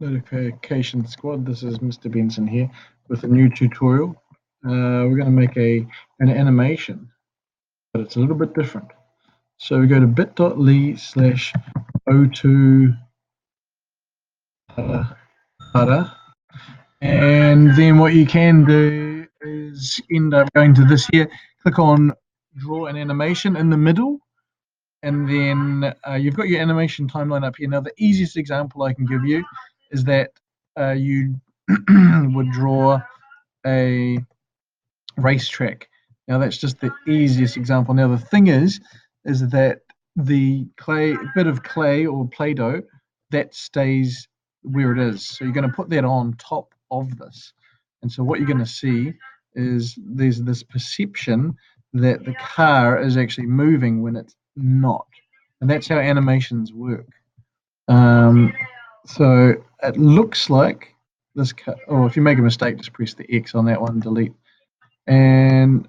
Notification Squad. This is Mr. Benson here with a new tutorial. We're going to make an animation, but it's a little bit different. So we go to bit.ly/o2 Parapara, and then what you can do is end up going to this here, click on draw an animation in the middle, and then you've got your animation timeline up here. Now, the easiest example I can give you is that you would draw a racetrack. Now, that's just the easiest example. Now, the thing is that the bit of clay or Play-Doh, that stays where it is. So you're going to put that on top of this. And so what you're going to see is there's this perception that the car is actually moving when it's not. And that's how animations work. Um, so it looks like this car, or if you make a mistake, just press the X on that one, delete. And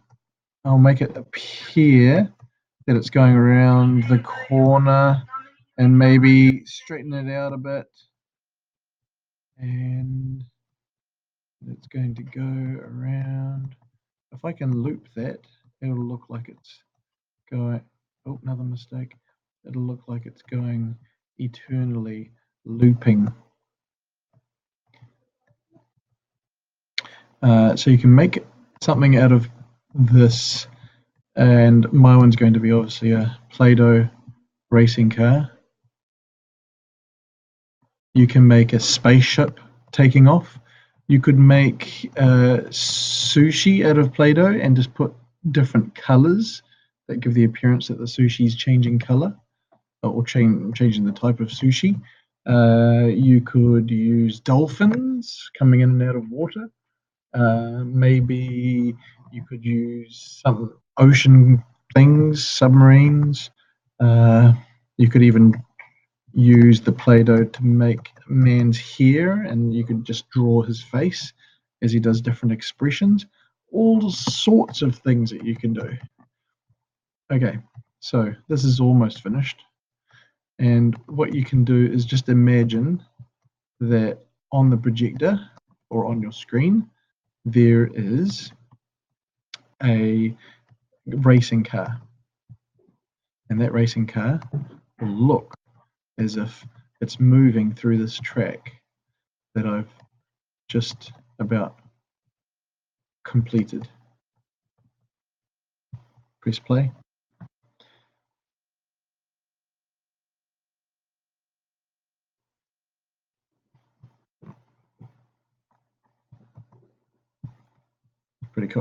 I'll make it appear that it's going around the corner and maybe straighten it out a bit. And it's going to go around. If I can loop that, it'll look like it's going. Oh, another mistake. It'll look like it's going eternally looping. So you can make something out of this, and my one's going to be obviously a Play-Doh racing car. You can make a spaceship taking off. You could make sushi out of Play-Doh and just put different colors that give the appearance that the sushi is changing color or changing the type of sushi. You could use dolphins coming in and out of water. Maybe you could use some ocean things, submarines. You could even use the Play-Doh to make man's hair, and you could just draw his face as he does different expressions. All sorts of things that you can do. Okay, so this is almost finished. And what you can do is just imagine that on the projector or on your screen, there is a racing car. And that racing car will look as if it's moving through this track that I've just about completed. Press play. Pretty cool.